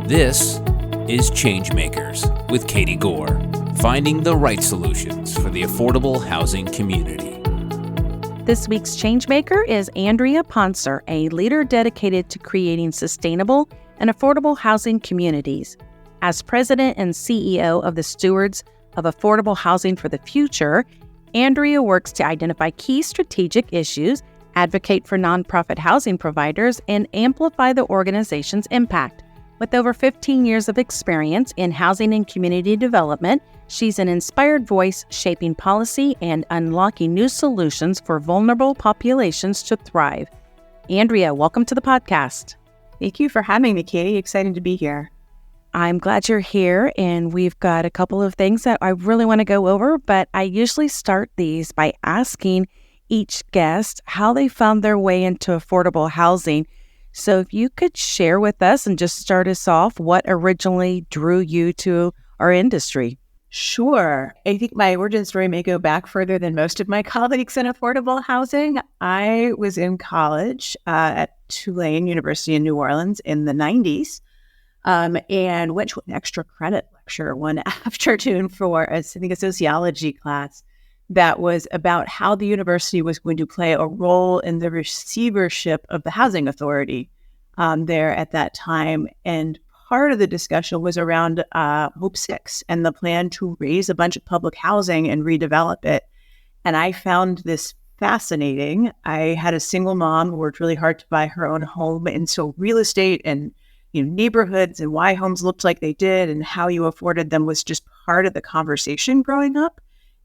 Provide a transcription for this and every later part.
This is ChangeMakers with Katie Gore, finding the right solutions for the affordable housing community. This week's ChangeMaker is Andrea Ponsor, a leader dedicated to creating sustainable and affordable housing communities. As president and CEO of the Stewards of Affordable Housing for the Future, Andrea works to identify key strategic issues, advocate for nonprofit housing providers, and amplify the organization's impact. With over 15 years of experience in housing and community development, she's an inspired voice shaping policy and unlocking new solutions for vulnerable populations to thrive. Andrea, welcome to the podcast. Thank you for having me, Katie. Excited to be here. I'm glad you're here, and we've got a couple of things that I really want to go over, but I usually start these by asking each guest how they found their way into affordable housing. So if you could share with us and just start us off, what originally drew you to our industry? Sure. I think my origin story may go back further than most of my colleagues in affordable housing. I was in college at Tulane University in New Orleans in the 90s. And went to an extra credit lecture one afternoon for, I think, a sociology class that was about how the university was going to play a role in the receivership of the housing authority there at that time. And part of the discussion was around Hope 6 and the plan to raise a bunch of public housing and redevelop it. And I found this fascinating. I had a single mom who worked really hard to buy her own home. And so real estate and neighborhoods and why homes looked like they did and how you afforded them was just part of the conversation growing up.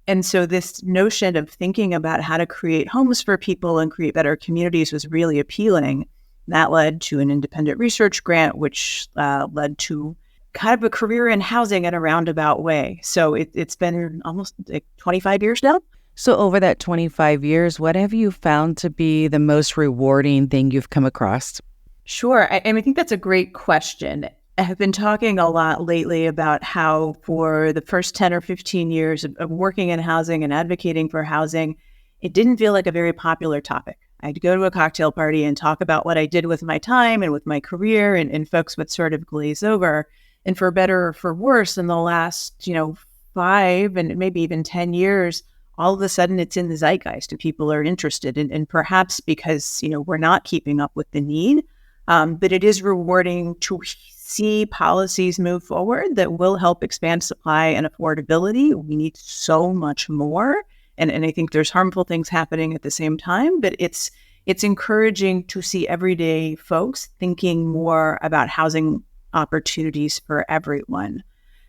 And so this notion of thinking about how to create homes for people and create better communities was really appealing. That led to an independent research grant, which led to kind of a career in housing in a roundabout way. So it's been almost 25 years now. So over that 25 years, what have you found to be the most rewarding thing you've come across? Sure. I think that's a great question. I have been talking a lot lately about how for the first 10 or 15 years of working in housing and advocating for housing, it didn't feel like a very popular topic. I'd go to a cocktail party and talk about what I did with my time and with my career, and folks would sort of glaze over. And for better or for worse, in the last, 5 and maybe even 10 years, all of a sudden it's in the zeitgeist and people are interested. And perhaps because, we're not keeping up with the need. But it is rewarding to see policies move forward that will help expand supply and affordability. We need so much more. And I think there's harmful things happening at the same time, but it's encouraging to see everyday folks thinking more about housing opportunities for everyone.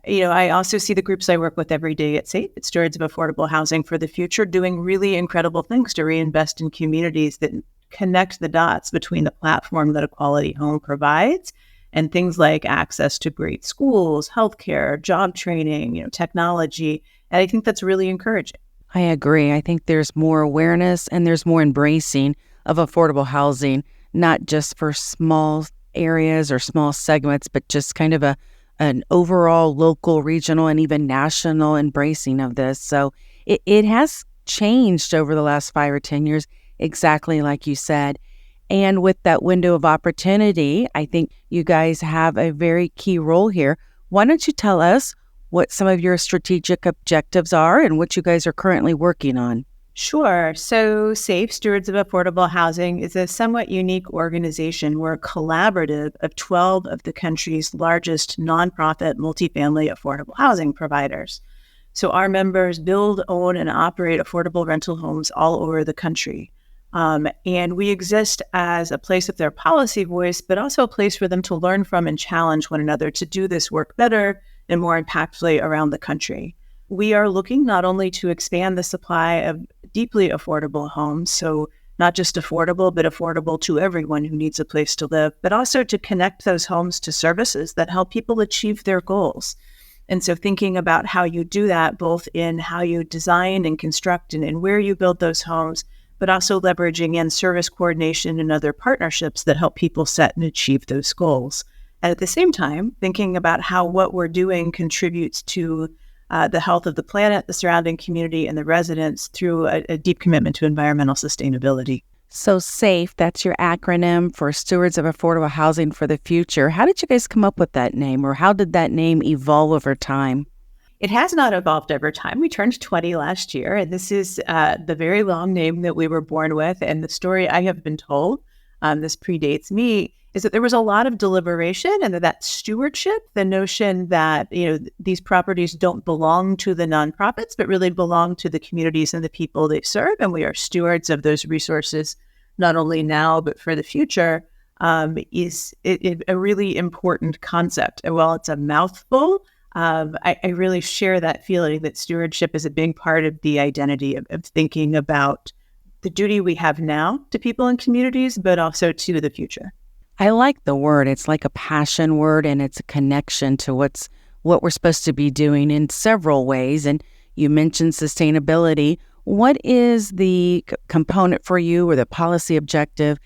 I also see the groups I work with every day at SAHF, at Stewards of Affordable Housing for the Future, doing really incredible things to reinvest in communities that connect the dots between the platform that a quality home provides and things like access to great schools, healthcare, job training, technology. And I think that's really encouraging. I agree. I think there's more awareness and there's more embracing of affordable housing, not just for small areas or small segments, but just kind of an overall local, regional, and even national embracing of this. So it has changed over the last 5 or 10 years. Exactly like you said. And with that window of opportunity, I think you guys have a very key role here. Why don't you tell us what some of your strategic objectives are and what you guys are currently working on? Sure. So SAHF, Stewards of Affordable Housing, is a somewhat unique organization. We're a collaborative of 12 of the country's largest nonprofit multifamily affordable housing providers. So our members build, own, and operate affordable rental homes all over the country. And we exist as a place of their policy voice, but also a place for them to learn from and challenge one another to do this work better and more impactfully around the country. We are looking not only to expand the supply of deeply affordable homes, so not just affordable, but affordable to everyone who needs a place to live, but also to connect those homes to services that help people achieve their goals. And so thinking about how you do that, both in how you design and construct and where you build those homes, but also leveraging in service coordination and other partnerships that help people set and achieve those goals. And at the same time, thinking about how what we're doing contributes to the health of the planet, the surrounding community, and the residents through a deep commitment to environmental sustainability. So SAHF, that's your acronym for Stewards of Affordable Housing for the Future. How did you guys come up with that name, or how did that name evolve over time? It has not evolved over time. We turned 20 last year, and this is the very long name that we were born with. And the story I have been told, this predates me, is that there was a lot of deliberation and that stewardship, the notion that, these properties don't belong to the nonprofits, but really belong to the communities and the people they serve. And we are stewards of those resources, not only now, but for the future, is a really important concept. And while it's a mouthful, I really share that feeling that stewardship is a big part of the identity of thinking about the duty we have now to people and communities, but also to the future. I like the word. It's like a passion word, and it's a connection to what we're supposed to be doing in several ways. And you mentioned sustainability. What is the component for you, or the policy objective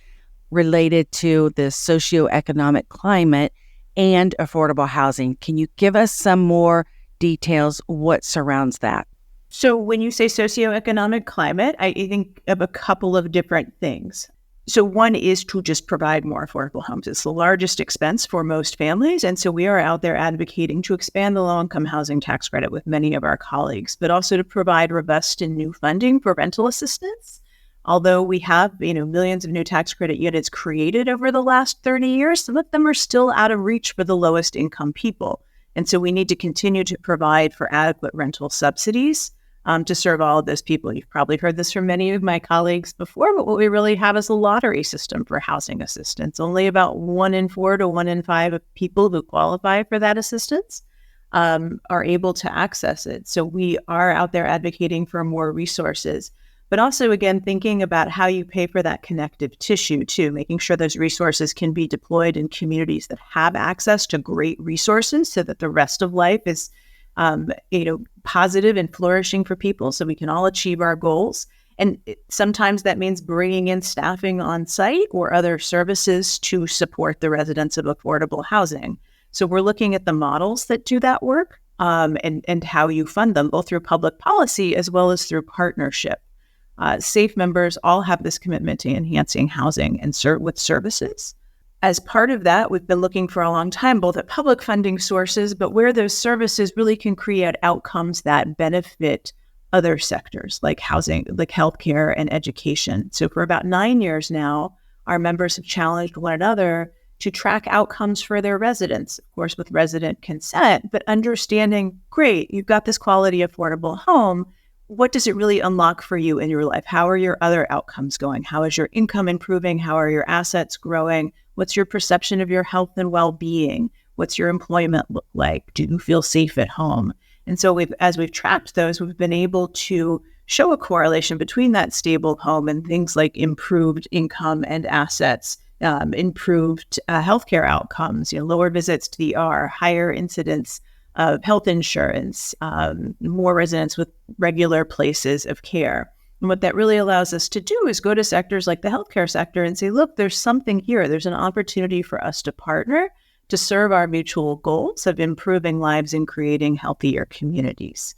related to the socioeconomic climate and affordable housing? Can you give us some more details what surrounds that? So when you say socioeconomic climate, I think of a couple of different things. So one is to just provide more affordable homes. It's the largest expense for most families. And so we are out there advocating to expand the low-income housing tax credit with many of our colleagues, but also to provide robust and new funding for rental assistance. Although we have, millions of new tax credit units created over the last 30 years, some of them are still out of reach for the lowest income people. And so we need to continue to provide for adequate rental subsidies to serve all of those people. You've probably heard this from many of my colleagues before, but what we really have is a lottery system for housing assistance. Only about 1 in 4 to 1 in 5 of people who qualify for that assistance are able to access it. So we are out there advocating for more resources, but also, again, thinking about how you pay for that connective tissue too, making sure those resources can be deployed in communities that have access to great resources so that the rest of life is positive and flourishing for people, so we can all achieve our goals. And sometimes that means bringing in staffing on site or other services to support the residents of affordable housing. So we're looking at the models that do that work and how you fund them, both through public policy as well as through partnership. SAHF members all have this commitment to enhancing housing and with services. As part of that, we've been looking for a long time, both at public funding sources, but where those services really can create outcomes that benefit other sectors like housing, like healthcare and education. So for about 9 years now, our members have challenged one another to track outcomes for their residents, of course, with resident consent, but understanding, great, you've got this quality, affordable home. What does it really unlock for you in your life? How are your other outcomes going? How is your income improving? How are your assets growing? What's your perception of your health and well-being? What's your employment look like? Do you feel safe at home? And so as we've tracked those, we've been able to show a correlation between that stable home and things like improved income and assets, improved healthcare outcomes, lower visits to the ER, higher incidence of health insurance, more residents with regular places of care. And what that really allows us to do is go to sectors like the healthcare sector and say, look, there's something here. There's an opportunity for us to partner to serve our mutual goals of improving lives and creating healthier communities.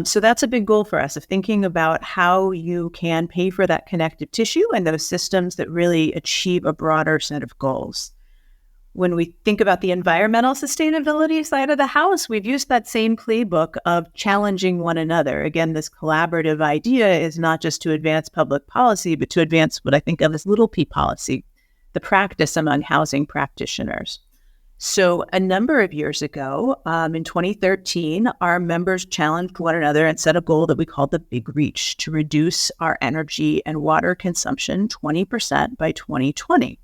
So that's a big goal for us, of thinking about how you can pay for that connective tissue and those systems that really achieve a broader set of goals. When we think about the environmental sustainability side of the house, we've used that same playbook of challenging one another. Again, this collaborative idea is not just to advance public policy, but to advance what I think of as little p policy, the practice among housing practitioners. So a number of years ago, in 2013, our members challenged one another and set a goal that we called the Big Reach, to reduce our energy and water consumption 20% by 2020.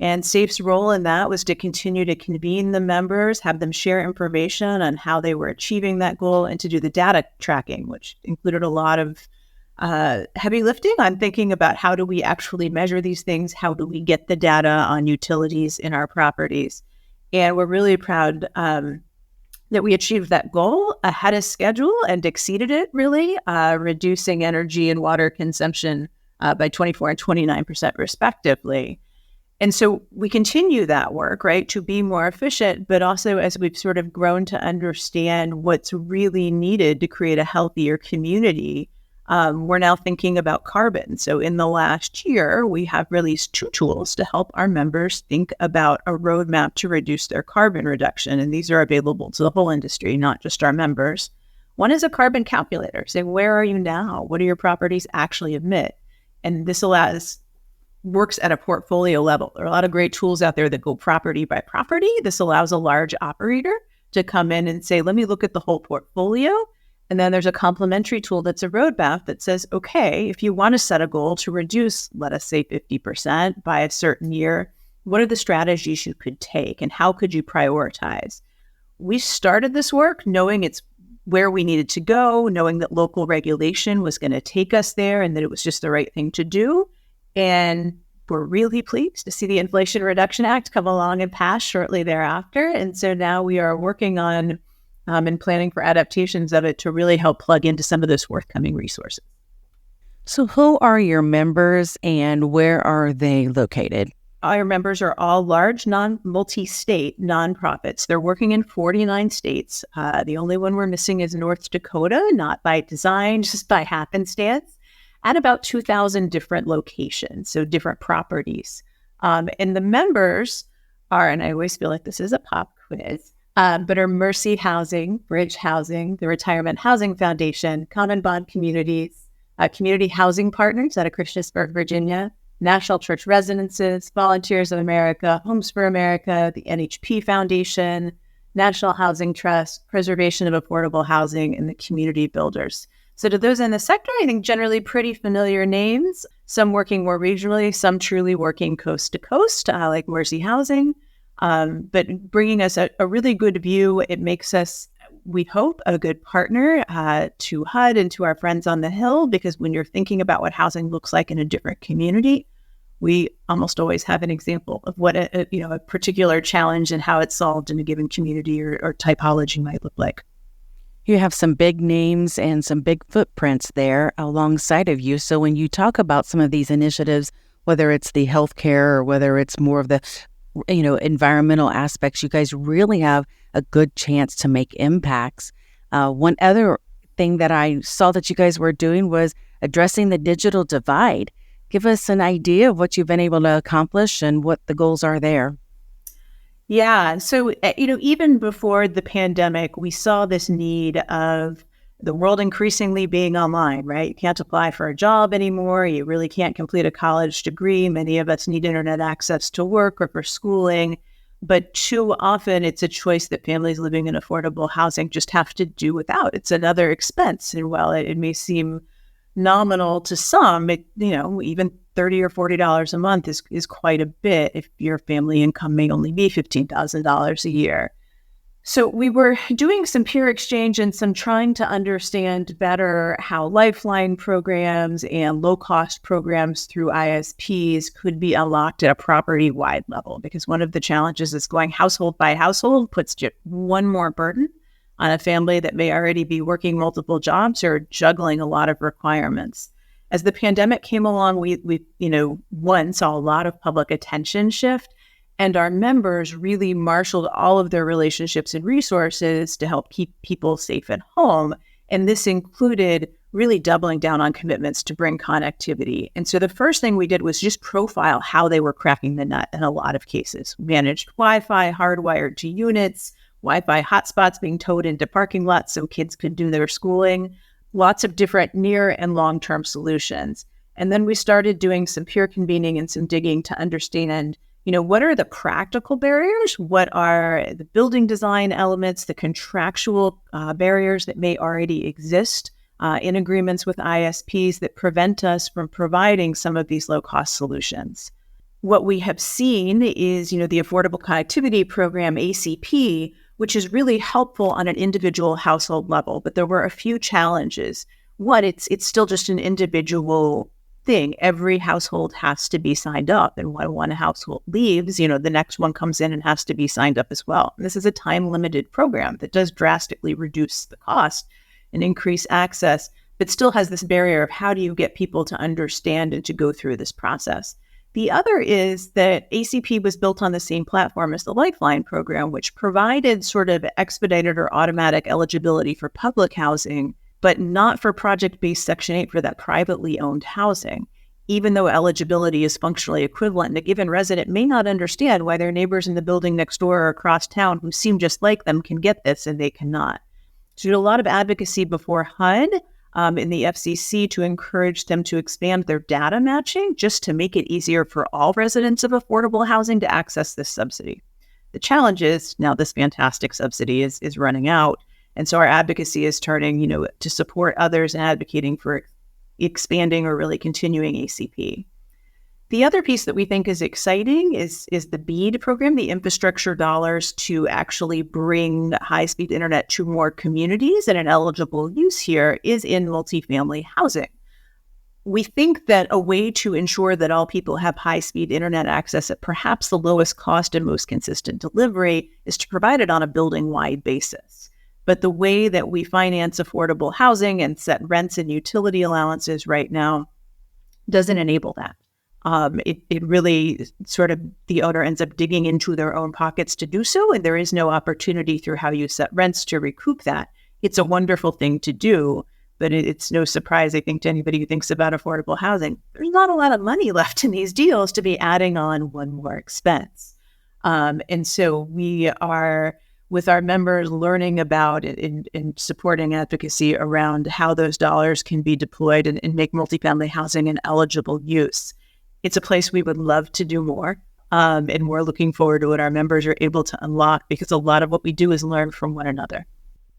And SAHF's role in that was to continue to convene the members, have them share information on how they were achieving that goal, and to do the data tracking, which included a lot of heavy lifting on thinking about how do we actually measure these things, how do we get the data on utilities in our properties. And we're really proud that we achieved that goal ahead of schedule and exceeded it, really, reducing energy and water consumption by 24% and 29% respectively. And so we continue that work, right, to be more efficient, but also as we've sort of grown to understand what's really needed to create a healthier community, We're now thinking about carbon. So in the last year, we have released 2 tools to help our members think about a roadmap to reduce their carbon reduction. And these are available to the whole industry, not just our members. One is a carbon calculator, saying, where are you now? What do your properties actually emit? And this works at a portfolio level. There are a lot of great tools out there that go property by property. This allows a large operator to come in and say, let me look at the whole portfolio. And then there's a complementary tool that's a roadmap that says, okay, if you want to set a goal to reduce, let us say 50% by a certain year, what are the strategies you could take and how could you prioritize? We started this work knowing it's where we needed to go, knowing that local regulation was going to take us there and that it was just the right thing to do. And we're really pleased to see the Inflation Reduction Act come along and pass shortly thereafter. And so now we are working on and planning for adaptations of it to really help plug into some of those forthcoming resources. So who are your members and where are they located? Our members are all large, multi-state nonprofits. They're working in 49 states. The only one we're missing is North Dakota, not by design, just by happenstance, at about 2,000 different locations, so different properties. And the members are, and I always feel like this is a pop quiz, but are Mercy Housing, Bridge Housing, the Retirement Housing Foundation, Common Bond Communities, Community Housing Partners out of Christiansburg, Virginia, National Church Residences, Volunteers of America, Homes for America, the NHP Foundation, National Housing Trust, Preservation of Affordable Housing, and the Community Builders. So to those in the sector, I think generally pretty familiar names, some working more regionally, some truly working coast to coast, like Mercy Housing, but bringing us a really good view. It makes us, we hope, a good partner to HUD and to our friends on the Hill, because when you're thinking about what housing looks like in a different community, we almost always have an example of what a particular challenge and how it's solved in a given community or typology might look like. You have some big names and some big footprints there alongside of you. So when you talk about some of these initiatives, whether it's the healthcare or whether it's more of the environmental aspects, you guys really have a good chance to make impacts. One other thing that I saw that you guys were doing was addressing the digital divide. Give us an idea of what you've been able to accomplish and what the goals are there. Yeah. So, even before the pandemic, we saw this need of the world increasingly being online, right? You can't apply for a job anymore. You really can't complete a college degree. Many of us need internet access to work or for schooling. But too often, it's a choice that families living in affordable housing just have to do without. It's another expense. And while it may seem nominal to some, even $30 or $40 a month is quite a bit if your family income may only be $15,000 a year. So we were doing some peer exchange and some trying to understand better how lifeline programs and low-cost programs through ISPs could be unlocked at a property-wide level, because one of the challenges is going household by household puts just one more burden on a family that may already be working multiple jobs or juggling a lot of requirements. As the pandemic came along, we saw a lot of public attention shift, and our members really marshaled all of their relationships and resources to help keep people safe at home. And this included really doubling down on commitments to bring connectivity. And so the first thing we did was just profile how they were cracking the nut in a lot of cases. Managed Wi-Fi hardwired to units, Wi-Fi hotspots being towed into parking lots so kids could do their schooling, lots of different near and long-term solutions. And then we started doing some peer convening and some digging to understand, what are the practical barriers? What are the building design elements, the contractual barriers that may already exist in agreements with ISPs that prevent us from providing some of these low-cost solutions? What we have seen is, the Affordable Connectivity Program, ACP, which is really helpful on an individual household level. But there were a few challenges. One, it's still just an individual thing. Every household has to be signed up. And when one household leaves, the next one comes in and has to be signed up as well. And this is a time-limited program that does drastically reduce the cost and increase access, but still has this barrier of how do you get people to understand and to go through this process. The other is that ACP was built on the same platform as the Lifeline program, which provided sort of expedited or automatic eligibility for public housing, but not for project-based Section 8 for that privately owned housing. Even though eligibility is functionally equivalent, a given resident may not understand why their neighbors in the building next door or across town who seem just like them can get this and they cannot. So we did a lot of advocacy before HUD in the FCC to encourage them to expand their data matching just to make it easier for all residents of affordable housing to access this subsidy. The challenge is now this fantastic subsidy is running out. And so our advocacy is turning, to support others and advocating for expanding or really continuing ACP. The other piece that we think is exciting is the BEAD program, the infrastructure dollars to actually bring high-speed internet to more communities, and an eligible use here is in multifamily housing. We think that a way to ensure that all people have high-speed internet access at perhaps the lowest cost and most consistent delivery is to provide it on a building-wide basis. But the way that we finance affordable housing and set rents and utility allowances right now doesn't enable that. It really sort of, the owner ends up digging into their own pockets to do so, and there is no opportunity through how you set rents to recoup that. It's a wonderful thing to do, but it's no surprise, I think, to anybody who thinks about affordable housing. There's not a lot of money left in these deals to be adding on one more expense. And so we are, with our members, learning about it and supporting advocacy around how those dollars can be deployed and make multifamily housing an eligible use. It's a place we would love to do more, and we're looking forward to what our members are able to unlock, because a lot of what we do is learn from one another.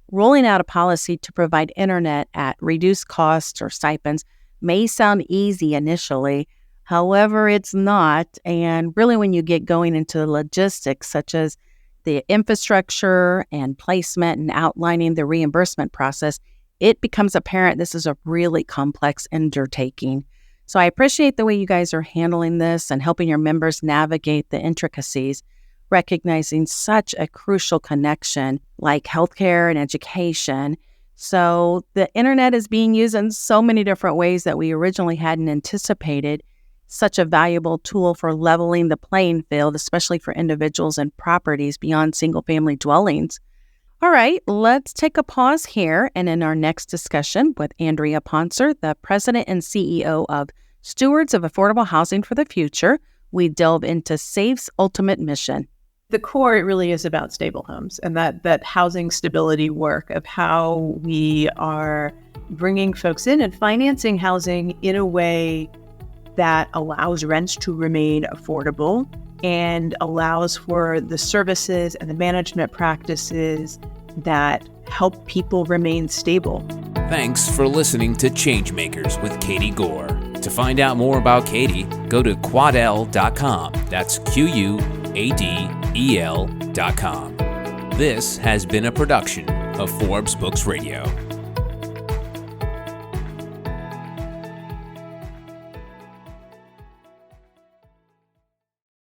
Rolling out a policy to provide internet at reduced costs or stipends may sound easy initially. However, it's not. And really, when you get going into the logistics, such as the infrastructure and placement and outlining the reimbursement process, it becomes apparent this is a really complex undertaking. So I appreciate the way you guys are handling this and helping your members navigate the intricacies, recognizing such a crucial connection like healthcare and education. So the internet is being used in so many different ways that we originally hadn't anticipated. Such a valuable tool for leveling the playing field, especially for individuals and properties beyond single-family dwellings. All right, let's take a pause here, and in our next discussion with Andrea Ponsor, the President and CEO of Stewards of Affordable Housing for the Future, we delve into SAHF's ultimate mission. The core, it really is about stable homes and that housing stability work of how we are bringing folks in and financing housing in a way that allows rents to remain affordable and allows for the services and the management practices that help people remain stable. Thanks for listening to ChangeMakers with Katie Gore. To find out more about Katie, go to quadel.com. That's QUADEL.com. This has been a production of Forbes Books Radio.